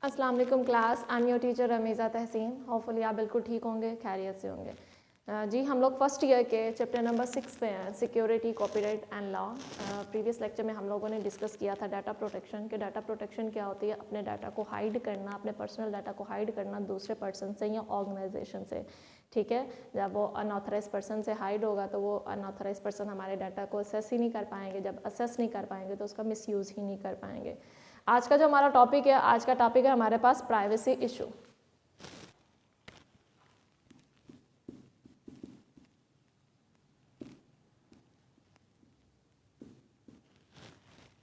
अस्सलाम वालेकुम class, I am your teacher Ramiza Tahseen. Hopefully आप बिल्कुल ठीक होंगे, खैरियत से होंगे। जी हम लोग फर्स्ट ईयर के चैप्टर नंबर 6 पे हैं, security copyright and law. Previous lecture में हम लोगों ने डिस्कस किया था डाटा प्रोटेक्शन के। डाटा प्रोटेक्शन क्या होती है? अपने डाटा को हाइड करना, अपने पर्सनल डाटा को हाइड करना दूसरे पर्सन से या ऑर्गेनाइजेशन से। ठीक है, जब वो अनऑथराइज पर्सन से हाइड होगा तो वो अनऑथराइज पर्सन हमारे डाटा को असेस ही नहीं कर पाएंगे। जब असेस नहीं कर पाएंगे तो उसका मिसयूज़ ही नहीं कर पाएंगे। आज का जो हमारा टॉपिक है, आज का टॉपिक है हमारे पास प्राइवेसी इशू।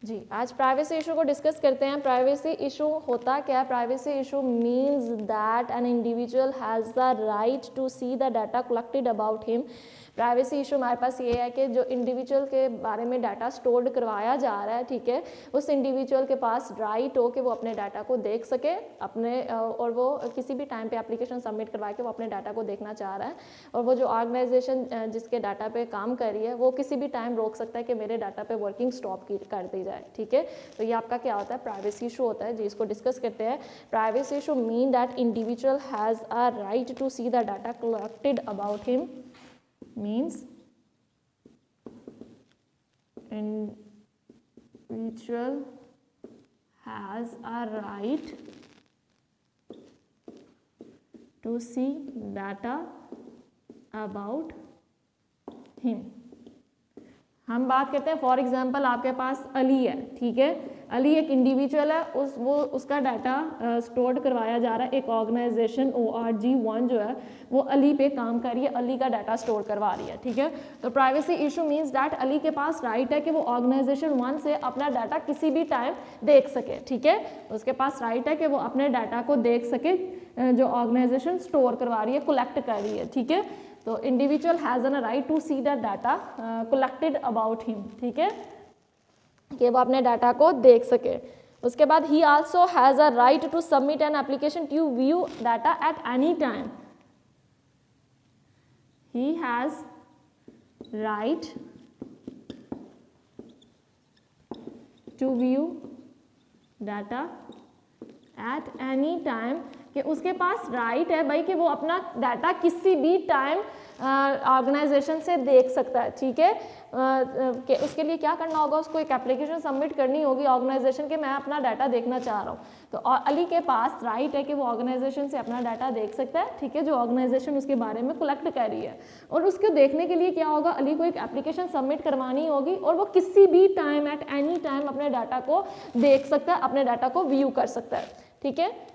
जी आज प्राइवेसी इशू को डिस्कस करते हैं। प्राइवेसी इशू होता क्या है? Privacy issue means that an individual has the right to see the data collected about him. Privacy issue हमारे पास ये है कि जो इंडिविजुअल के बारे में डाटा स्टोर्ड करवाया जा रहा है, ठीक है, उस इंडिविजुअल के पास राइट हो कि वो अपने डाटा को देख सके अपने, और वो किसी भी टाइम पे एप्लीकेशन सबमिट करवा के वो अपने डाटा को देखना चाह रहा है, और वो जो ऑर्गेनाइजेशन जिसके डाटा पे काम कर रही है वो किसी भी टाइम रोक सकता है कि मेरे डाटा पे वर्किंग स्टॉप कर दी जाए। ठीक है, तो ये आपका क्या होता है? प्राइवेसी इशू होता है। जी इसको डिस्कस करते हैं। Privacy issue mean that individual has a right to see the data collected about him. means individual has a right to see data about him। हम बात करते हैं, फॉर एग्जांपल आपके पास अली है, ठीक है, अली एक इंडिविजुअल है, उसका डाटा स्टोर करवाया जा रहा है। एक ऑर्गेनाइजेशन ORG1 जो है वो अली पे काम कर रही है, अली का डाटा स्टोर करवा रही है। ठीक है, तो privacy issue means that Ali के पास राइट है कि वो ऑर्गेनाइजेशन 1 से अपना डाटा किसी भी टाइम देख सके। ठीक है, उसके पास राइट है कि वो अपने डाटा को देख सके जो ऑर्गेनाइजेशन स्टोर करवा रही है, कलेक्ट कर रही है। ठीक है, तो individual has an right to see the data collected about him. ठीक है, कि वो अपने डाटा को देख सके। उसके बाद he also has a right to submit an application to view data at any time. He has right to view data at any time, कि उसके पास राइट है भाई कि वो अपना डाटा किसी भी टाइम ऑर्गेनाइजेशन से देख सकता है। ठीक है, कि उसके लिए क्या करना होगा? उसको एक एप्लीकेशन सबमिट करनी होगी ऑर्गेनाइजेशन के, मैं अपना डाटा देखना चाह रहा हूँ। तो अली के पास राइट है कि वो ऑर्गेनाइजेशन से अपना डाटा देख सकता है, ठीक है, जो ऑर्गेनाइजेशन उसके बारे में कलेक्ट कर रही है। और उसको देखने के लिए क्या होगा? अली को एक एप्लीकेशन सबमिट करवानी होगी और वो किसी भी टाइम एट एनी टाइम अपने डाटा को देख सकता है, अपने डाटा को व्यू कर सकता है। ठीक है,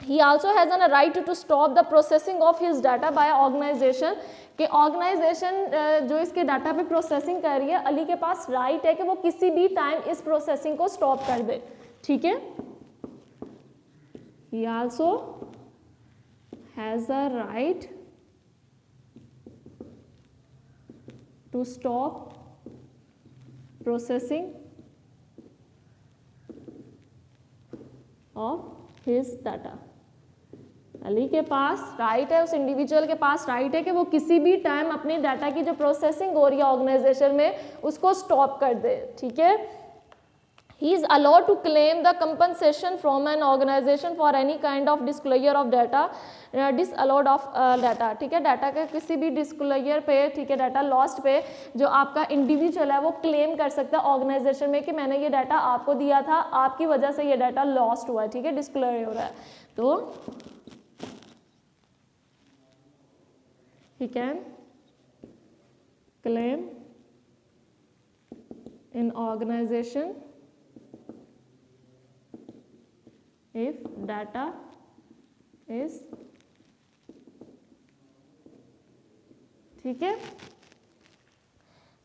he also has a right to stop the processing of his data by organization, कि ऑर्गेनाइजेशन जो इसके डाटा पे प्रोसेसिंग कर रही है, अली के पास राइट है कि वो किसी भी टाइम इस प्रोसेसिंग को स्टॉप कर दे। ठीक है, he also has a right to stop processing of his data। Ali के पास राइट है, उस इंडिविजुअल के पास राइट है कि वो किसी भी टाइम अपनी डाटा की जो प्रोसेसिंग हो रही है ऑर्गेनाइजेशन में उसको स्टॉप कर दे। ठीक है, he is allowed to claim the compensation from an organization for any kind of disclosure of data, disallowed of data। ठीक है, डाटा के किसी भी डिस्क्लोजर पे, ठीक है, डाटा लॉस्ट पे जो आपका इंडिविजुअल है वो क्लेम कर सकता है ऑर्गेनाइजेशन में कि मैंने ये डाटा आपको दिया था, आपकी वजह से ये डाटा लॉस्ट हुआ है। ठीक है, डिस्क्लोजर हो रहा है, तो he can claim in organization if data is, ठीक है,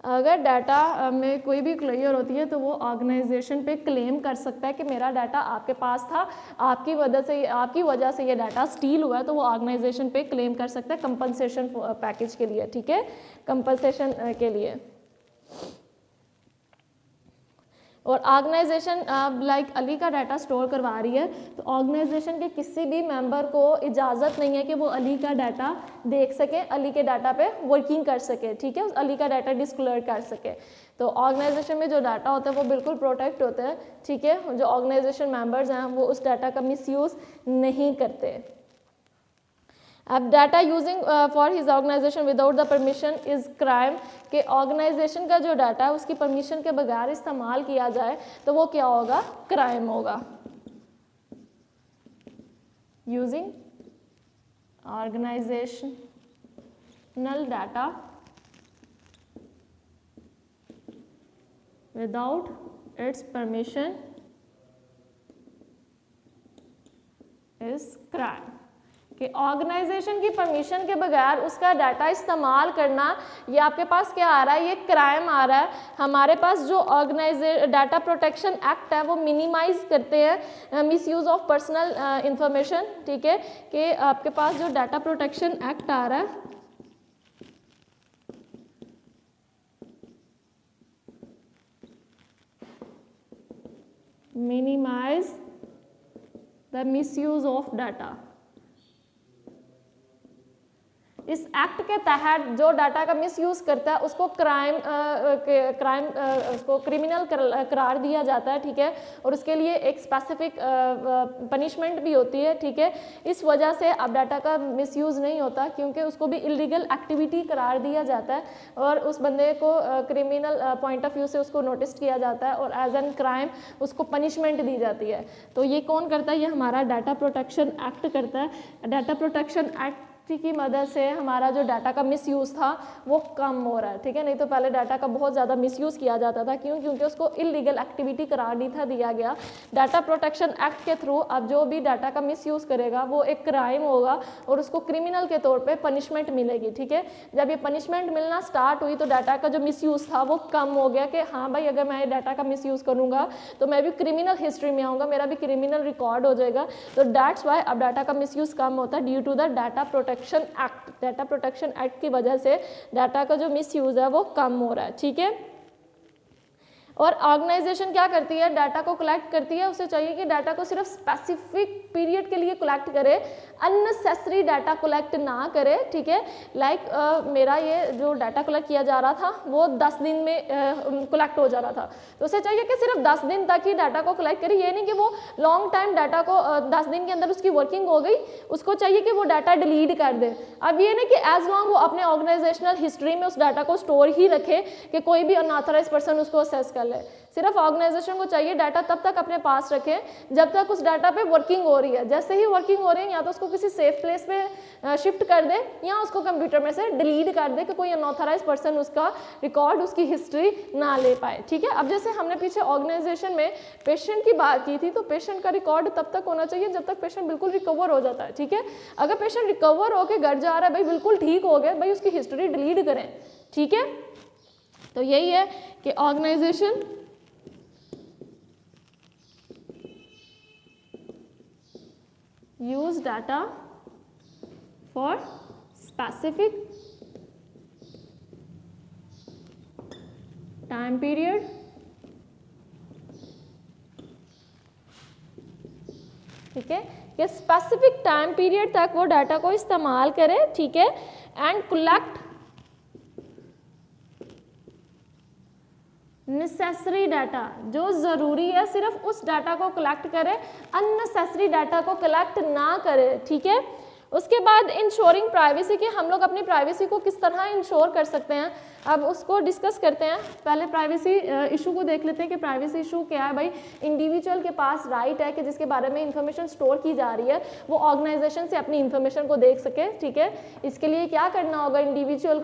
अगर डाटा में कोई भी क्लियर होती है तो वो ऑर्गेनाइजेशन पे क्लेम कर सकता है कि मेरा डाटा आपके पास था, आपकी वजह से ये डाटा स्टील हुआ है, तो वो ऑर्गेनाइजेशन पे क्लेम कर सकता है कंपनसेशन पैकेज के लिए। ठीक है, कंपनसेशन के लिए। और ऑर्गेनाइजेशन लाइक अली का डाटा स्टोर करवा रही है, तो ऑर्गेनाइजेशन के किसी भी मेंबर को इजाज़त नहीं है कि वो अली का डाटा देख सके, अली के डाटा पे वर्किंग कर सके, ठीक है, अली का डाटा डिस्क्लोज कर सके। तो ऑर्गेनाइजेशन में जो डाटा होता है वो बिल्कुल प्रोटेक्ट होता है, ठीक है, जो ऑर्गेनाइजेशन मेंबर्स हैं वो उस डाटा का मिसयूज़ नहीं करते। अब data using for his organisation without the permission is crime, कि ऑर्गेनाइजेशन का जो डाटा है उसकी परमिशन के बगैर इस्तेमाल किया जाए तो वो क्या होगा, क्राइम होगा। Using organisational data without its permission is crime, कि ऑर्गेनाइजेशन की परमिशन के बगैर उसका डाटा इस्तेमाल करना, ये आपके पास क्या आ रहा है, ये क्राइम आ रहा है। हमारे पास जो डाटा प्रोटेक्शन एक्ट है वो मिनिमाइज करते हैं मिसयूज ऑफ पर्सनल इंफॉर्मेशन, ठीक है, कि आपके पास जो डाटा प्रोटेक्शन एक्ट आ रहा है minimise the misuse of data. इस एक्ट के तहत जो डाटा का मिसयूज़ करता है उसको उसको क्रिमिनल करार दिया जाता है, ठीक है, और उसके लिए एक स्पेसिफिक पनिशमेंट भी होती है, ठीक है। इस वजह से अब डाटा का मिसयूज़ नहीं होता क्योंकि उसको भी इलीगल एक्टिविटी करार दिया जाता है और उस बंदे को क्रिमिनल पॉइंट ऑफ व्यू से उसको नोटिस किया जाता है और एज एन क्राइम उसको पनिशमेंट दी जाती है। तो ये कौन करता है, ये हमारा डाटा प्रोटेक्शन एक्ट करता है। डाटा प्रोटेक्शन एक्ट की मदद से हमारा जो डाटा का मिसयूज़ था वो कम हो रहा है, ठीक है, नहीं तो पहले डाटा का बहुत ज़्यादा मिसयूज़ किया जाता था। क्यों? क्योंकि उसको इलीगल एक्टिविटी करार नहीं था दिया गया। डाटा प्रोटेक्शन एक्ट के थ्रू अब जो भी डाटा का मिसयूज़ करेगा वो एक क्राइम होगा और उसको क्रिमिनल के तौर पे पनिशमेंट मिलेगी, ठीक है। जब ये पनिशमेंट मिलना स्टार्ट हुई तो डाटा का जो मिसयूज़ था वो कम हो गया कि हाँ भाई अगर मैं डाटा का मिसयूज़ करूँगा तो मैं भी क्रिमिनल हिस्ट्री में आऊँगा, मेरा भी क्रिमिनल रिकॉर्ड हो जाएगा। तो दैट्स वाई अब डाटा का मिसयूज़ कम होता है due to the data protection act. Data protection act की वजह से डाटा का जो मिसयूज है वो कम हो रहा है, ठीक है। और ऑर्गेनाइजेशन क्या करती है, डाटा को कलेक्ट करती है, उसे चाहिए कि डाटा को सिर्फ स्पेसिफिक पीरियड के लिए कलेक्ट करे, अननेसेसरी डाटा कलेक्ट ना करे, ठीक है। लाइक मेरा ये जो डाटा कलेक्ट किया जा रहा था वो 10 दिन में कलेक्ट हो जा रहा था, तो उसे चाहिए कि सिर्फ 10 दिन तक ही डाटा को कलेक्ट करे। ये नहीं कि वो लॉन्ग टाइम डाटा को 10 दिन के अंदर उसकी वर्किंग हो गई, उसको चाहिए कि वो डाटा डिलीट कर दे। अब ये नहीं कि एज लॉन्ग वो अपने ऑर्गेनाइजेशनल हिस्ट्री में उस डाटा को स्टोर ही रखे कि कोई भी अनऑथराइज पर्सन उसको असेस कर ले। सिर्फ ऑर्गेनाइजेशन को चाहिए डाटा तब तक अपने पास रखे जब तक उस डाटा पे वर्किंग हो रही है। जैसे ही वर्किंग हो रही है या तो उसको किसी सेफ प्लेस पे शिफ्ट कर दे या उसको कंप्यूटर में से डिलीट कर दे कि कोई अनऑथराइज पर्सन उसका रिकॉर्ड, उसकी हिस्ट्री ना ले पाए, ठीक है। अब जैसे हमने पीछे ऑर्गेनाइजेशन में पेशेंट की बात की थी, तो पेशेंट का रिकॉर्ड तब तक होना चाहिए जब तक पेशेंट बिल्कुल रिकवर हो जाता है, ठीक है। अगर पेशेंट रिकवर होकर घर जा रहा है, भाई बिल्कुल ठीक हो गया, भाई उसकी हिस्ट्री डिलीट करें, ठीक है। तो यही है कि organisation use data for specific time period ठीक है, कि स्पेसिफिक टाइम पीरियड तक वो डाटा को इस्तेमाल करे, ठीक है, एंड कलेक्ट नेसेसरी डाटा, जो ज़रूरी है सिर्फ उस डाटा को कलेक्ट करे, अननेसेसरी डाटा को कलेक्ट ना करे, ठीक है। उसके बाद इंश्योरिंग प्राइवेसी, कि हम लोग अपनी प्राइवेसी को किस तरह इंश्योर कर सकते हैं, अब उसको डिस्कस करते हैं। पहले प्राइवेसी इशू को देख लेते हैं कि प्राइवेसी इशू क्या है। भाई इंडिविजुअल के पास राइट है कि जिसके बारे में इंफॉर्मेशन स्टोर की जा रही है वो ऑर्गेनाइजेशन से अपनी इंफॉर्मेशन को देख सके, ठीक है। इसके लिए क्या करना होगा, इंडिविजुअल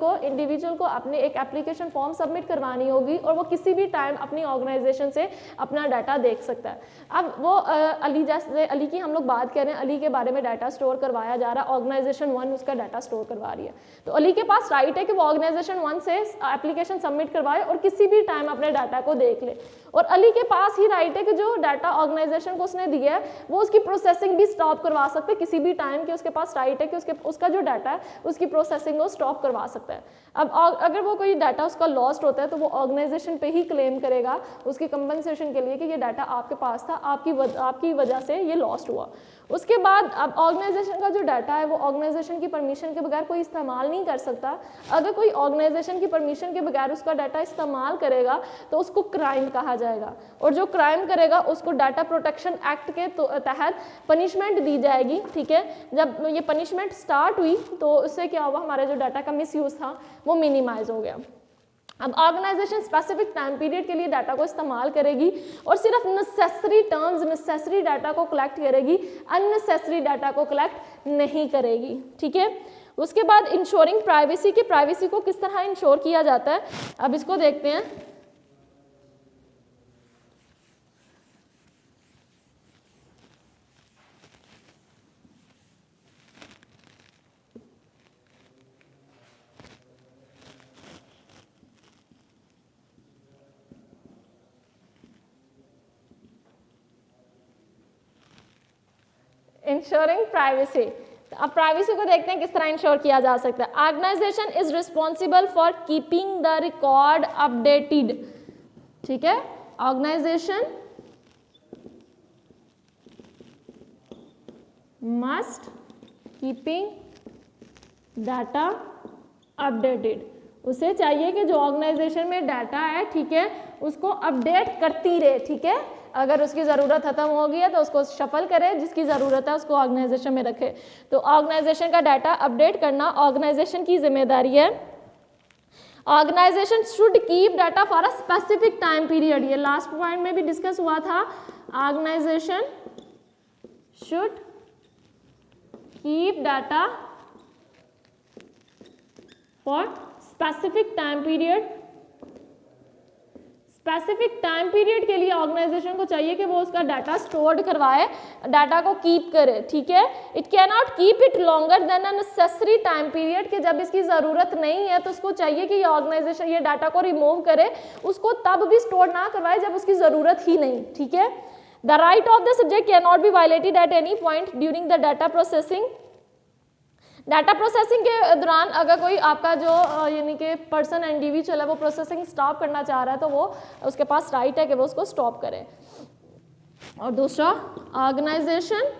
को अपने एक एप्लीकेशन फॉर्म सबमिट करवानी होगी और वो किसी भी टाइम अपनी ऑर्गेनाइजेशन से अपना डाटा देख सकता है। अब वो अली, जैसे अली की हम लोग बात कर रहे हैं, अली के बारे में डाटा स्टोर करवाया जा रहा है, ऑर्गेनाइजेशन 1 उसका डाटा स्टोर करवा रही है, तो अली के पास राइट है कि वो ऑर्गेनाइजेशन 1 से एप्लीकेशन सबमिट करवाए और किसी भी टाइम अपने डाटा को देख ले। और अली के पास ही राइट है कि जो डाटा ऑर्गेनाइजेशन को उसने दिया है वो उसकी प्रोसेसिंग भी स्टॉप करवा सकते हैं किसी भी टाइम के, उसके पास राइट है कि उसका जो डाटा है उसकी प्रोसेसिंग को स्टॉप करवा सकता है। अब अगर वो कोई डाटा उसका लॉस्ट होता है तो वो ऑर्गेनाइजेशन पे ही क्लेम करेगा उसकी कंपनसेशन के लिए कि ये डाटा आपके पास था, आपकी वजह से ये लॉस्ट हुआ। उसके बाद अब ऑर्गेनाइजेशन का जो डाटा है वो ऑर्गेनाइजेशन की परमिशन के बगैर कोई इस्तेमाल नहीं कर सकता। अगर कोई ऑर्गेनाइजेशन की परमिशन के बगैर उसका डाटा इस्तेमाल करेगा तो उसको क्राइम कहा जाएगा, और जो क्राइम करेगा उसको डाटा प्रोटेक्शन एक्ट के तहत पनिशमेंट दी जाएगी। ठीक है, जब ये पनिशमेंट स्टार्ट हुई तो उससे क्या हुआ, हमारे जो डाटा का मिसयूज था वो मिनिमाइज हो गया। अब ऑर्गेनाइजेशन स्पेसिफिक टाइम पीरियड के लिए डाटा को इस्तेमाल करेगी और सिर्फ नेसेसरी टर्म्स, नेसेसरी डाटा को कलेक्ट करेगी, अननेसेसरी डाटा को कलेक्ट नहीं करेगी। ठीक है, उसके बाद इंश्योरिंग प्राइवेसी की, प्राइवेसी को किस तरह इंश्योर किया जाता है अब इसको देखते हैं। इंश्योरिंग प्राइवेसी, अब प्राइवेसी को देखते हैं किस तरह इंश्योर किया जा सकता है। Organisation is responsible for keeping the record updated. ठीक है, organisation must keeping data updated, उसे चाहिए कि जो ऑर्गेनाइजेशन में डाटा है, ठीक है, उसको अपडेट करती रहे। ठीक है, अगर उसकी ज़रूरत खत्म हो गई है तो उसको शफल करे, जिसकी ज़रूरत है उसको ऑर्गेनाइजेशन में रखे। तो ऑर्गेनाइजेशन का डाटा अपडेट करना ऑर्गेनाइजेशन की जिम्मेदारी है। Organisation should keep data for a specific time period, ये लास्ट पॉइंट में भी डिस्कस हुआ था। Organisation should keep data for specific time period. Specific time period के लिए ऑर्गेनाइजेशन को चाहिए कि वो उसका डाटा स्टोर्ड करवाए, डाटा को कीप करे। ठीक है, it can not keep it longer than a necessary time period, कि जब इसकी ज़रूरत नहीं है तो उसको चाहिए कि ये ऑर्गेनाइजेशन ये डाटा को रिमूव करे, उसको तब भी स्टोर ना करवाए जब उसकी ज़रूरत ही नहीं। ठीक है, the right of the subject can not be violated at any point during the data processing. Data processing के दौरान अगर कोई आपका जो यानी कि पर्सन इंडिविजुअल है वो प्रोसेसिंग स्टॉप करना चाह रहा है तो वो उसके पास राइट है कि वो उसको स्टॉप करे। और दूसरा, organisation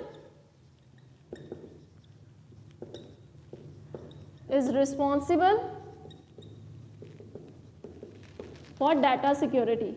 is responsible for data security.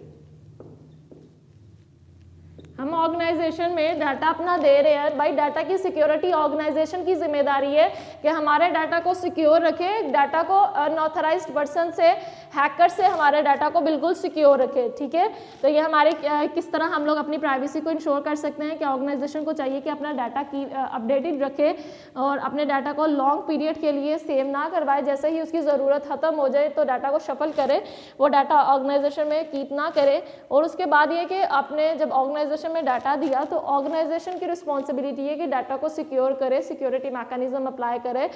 हम ऑर्गेनाइजेशन में डाटा अपना दे रहे हैं, भाई डाटा की सिक्योरिटी ऑर्गेनाइजेशन की जिम्मेदारी है कि हमारे डाटा को सिक्योर रखे, डाटा को अनऑथराइज्ड पर्सन से, हैकर से हमारे डाटा को बिल्कुल सिक्योर रखे। ठीक है, तो ये हमारे किस तरह हम लोग अपनी प्राइवेसी को इंश्योर कर सकते हैं कि ऑर्गेनाइजेशन को चाहिए कि अपना डाटा की अपडेटेड रखे और अपने डाटा को लॉन्ग पीरियड के लिए सेव ना करवाए, जैसे ही उसकी ज़रूरत ख़त्म हो जाए तो डाटा को शफल करे, वो डाटा ऑर्गेनाइजेशन में कीप ना करे। और उसके बाद ये कि आपने जब ऑर्गेनाइजेशन में डाटा दिया तो ऑर्गेनाइजेशन की रिस्पॉन्सिबिलिटी है कि डाटा को सिक्योर करे, सिक्योरिटी मैकेनिज्म अप्लाई करे,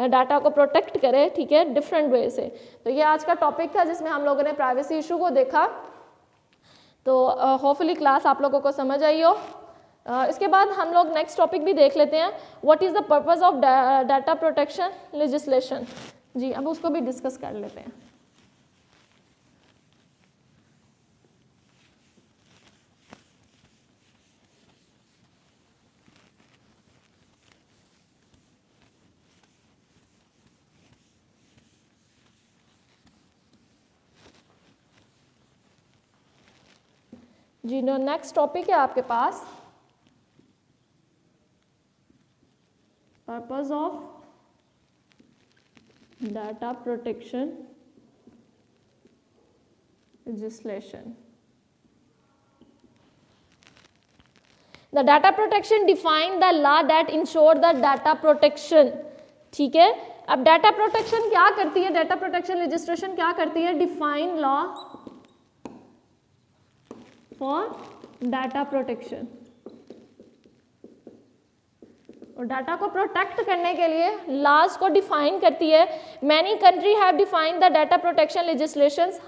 डाटा को प्रोटेक्ट करे। ठीक है, डिफरेंट वे से। तो ये आज का टॉपिक था जिसमें हम लोगों ने प्राइवेसी इशू को देखा। तो होपफुली क्लास आप लोगों को समझ आई हो। इसके बाद हम लोग नेक्स्ट टॉपिक भी देख लेते हैं, what is the purpose of data protection legislation. जी, अब उसको भी डिस्कस कर लेते हैं। जी, नो नेक्स्ट टॉपिक है आपके पास purpose of data protection legislation. The data protection define the law that ensure the data protection. ठीक है, अब डाटा प्रोटेक्शन क्या करती है, डाटा प्रोटेक्शन लेजिस्लेशन क्या करती है, define law for data protection. और डाटा को प्रोटेक्ट करने के लिए लॉज को डिफाइन करती है। Many country have define the data protection legislations,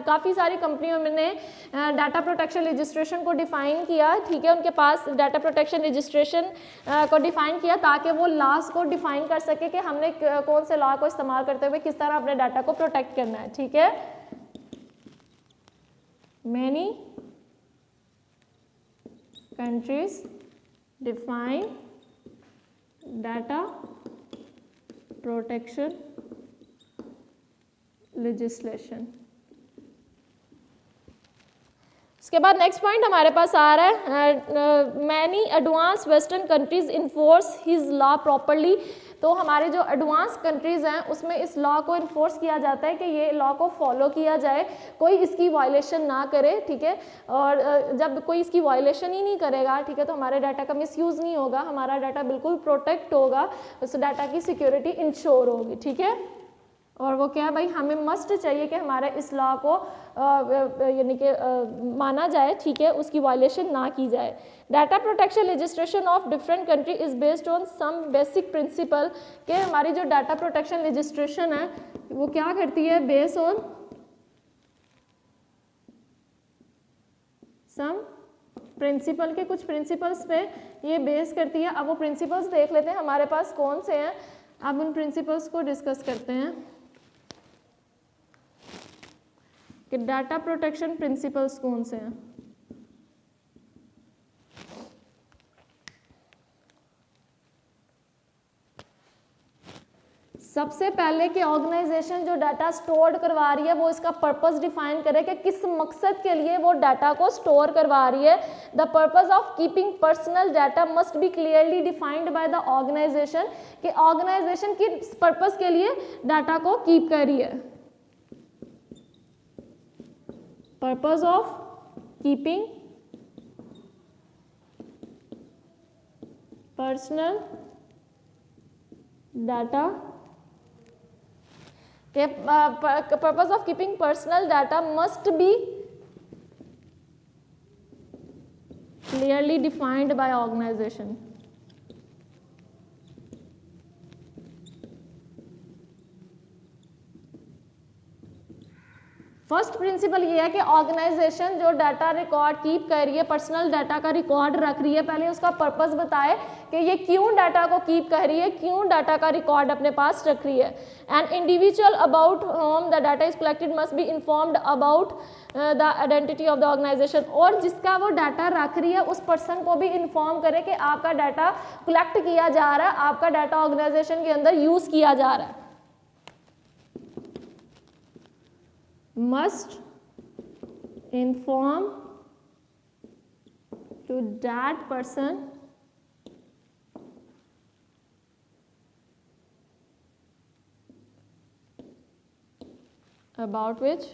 काफ़ी सारी कंपनियों ने डाटा प्रोटेक्शन लेजिस्लेशन को डिफाइन किया, ठीक है, उनके पास डाटा प्रोटेक्शन लेजिस्लेशन को डिफाइन किया ताकि वो लॉज को डिफाइन कर सके कि हमने कौन से लॉ को इस्तेमाल करते हुए किस तरह अपने डाटा को प्रोटेक्ट करना है, ठीक है। Many countries define data protection legislation. उसके बाद नेक्स्ट पॉइंट हमारे पास आ रहा है, many advance western countries enforce his law properly. तो हमारे जो एडवांस कंट्रीज़ हैं उसमें इस लॉ को इन्फोर्स किया जाता है कि ये लॉ को फॉलो किया जाए, कोई इसकी वायलेशन ना करे, ठीक है। और जब कोई इसकी वायलेशन ही नहीं करेगा, ठीक है, तो हमारे डाटा का मिसयूज़ नहीं होगा, हमारा डाटा बिल्कुल प्रोटेक्ट होगा, उस डाटा की सिक्योरिटी इंश्योर होगी, ठीक है। और वो क्या है भाई, हमें मस्ट चाहिए कि हमारे इस लॉ को यानी कि माना जाए, ठीक है, उसकी वायलेशन ना की जाए। Data protection legislation of different country is based on some basic principle, कि हमारी जो डाटा प्रोटेक्शन लेजिस्लेशन है वो क्या करती है, बेस्ड ऑन सम प्रिंसिपल के कुछ प्रिंसिपल्स पे ये बेस करती है। अब वो प्रिंसिपल्स देख लेते हैं हमारे पास कौन से हैं, अब उन प्रिंसिपल्स को डिस्कस करते हैं कि डाटा प्रोटेक्शन प्रिंसिपल्स कौन से हैं। सबसे पहले कि ऑर्गेनाइजेशन जो डाटा स्टोर करवा रही है वो इसका पर्पस डिफाइन करे कि किस मकसद के लिए वो डाटा को स्टोर करवा रही है। The purpose of keeping personal data must be clearly defined by the organisation, कि ऑर्गेनाइजेशन किस पर्पस के लिए डाटा को कीप कर रही है। Purpose of keeping personal data, purpose of keeping personal data must be clearly defined by organization. First principle ये है कि ऑर्गेनाइजेशन जो डाटा रिकॉर्ड कीप कर रही है, पर्सनल डाटा का रिकॉर्ड रख रही है, पहले उसका पर्पस बताए कि ये क्यों डाटा को कीप कर रही है, क्यों डाटा का रिकॉर्ड अपने पास रख रही है। And individual about whom the data is collected must be informed about the identity of the organisation, और जिसका वो डाटा रख रही है उस पर्सन को भी इन्फॉर्म करे कि आपका डाटा कलेक्ट किया जा रहा है, आपका डाटा ऑर्गेनाइजेशन के अंदर यूज किया जा रहा है। must inform to that person about which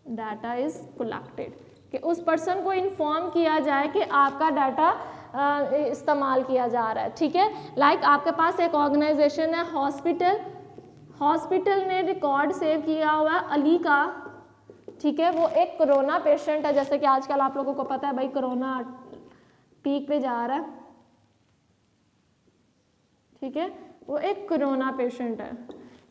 data is collected, कि उस पर्सन को इन्फॉर्म किया जाए कि आपका डाटा इस्तेमाल किया जा रहा है, ठीक है। लाइक आपके पास एक ऑर्गेनाइजेशन है हॉस्पिटल ने रिकॉर्ड सेव किया हुआ है अली का, ठीक है, वो एक कोरोना पेशेंट है, जैसे कि आजकल आप लोगों को पता है भाई कोरोना पीक पे जा रहा है, ठीक है, वो एक कोरोना पेशेंट है।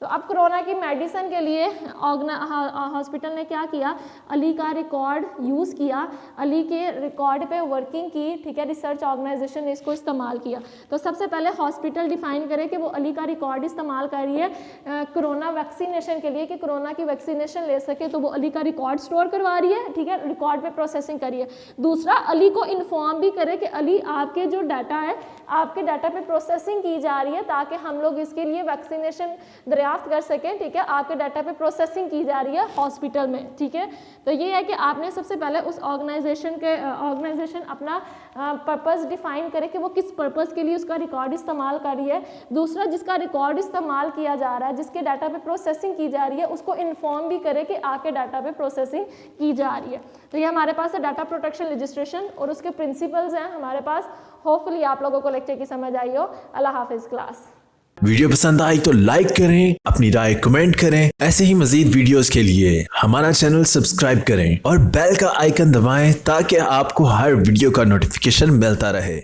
तो अब कोरोना की मेडिसिन के लिए हॉस्पिटल ने क्या किया, अली का रिकॉर्ड यूज़ किया, अली के रिकॉर्ड पे वर्किंग की, ठीक है, रिसर्च ऑर्गेनाइजेशन ने इसको इस्तेमाल किया। तो सबसे पहले हॉस्पिटल डिफाइन करे कि वो अली का रिकॉर्ड इस्तेमाल कर रही है कोरोना वैक्सीनेशन के लिए, कि कोरोना की वैक्सीनेशन ले सके, तो वो अली का रिकॉर्ड स्टोर करवा रही है, ठीक है, रिकॉर्ड पे प्रोसेसिंग करिए। दूसरा, अली को इन्फॉर्म भी करे कि अली आपके जो डाटा है, आपके डाटा पे प्रोसेसिंग की जा रही है ताकि हम लोग इसके लिए वैक्सीनेशन दरियाफ्त कर सकें, ठीक है, आपके डाटा पे प्रोसेसिंग की जा रही है हॉस्पिटल में, ठीक है। तो ये है कि आपने सबसे पहले उस ऑर्गेनाइजेशन अपना पर्पस डिफाइन करे कि वो किस पर्पस के लिए उसका रिकॉर्ड इस्तेमाल कर रही है। दूसरा, जिसका रिकॉर्ड इस्तेमाल किया जा रहा है, जिसके डाटा पे प्रोसेसिंग की जा रही है, उसको इन्फॉर्म भी करे कि आपके डाटा पे प्रोसेसिंग की जा रही है। तो ये हमारे पास है डाटा प्रोटेक्शन लेजिस्लेशन और उसके प्रिंसिपल्स हैं हमारे पास। होपफुली आप लोगों को लेक्चर की समझ आई हो। अल्लाह हाफिज क्लास। वीडियो पसंद आई तो लाइक करें, अपनी राय कमेंट करें। ऐसे ही मजीद वीडियोस के लिए हमारा चैनल सब्सक्राइब करें और बेल का आइकन दबाएं ताकि आपको हर वीडियो का नोटिफिकेशन मिलता रहे।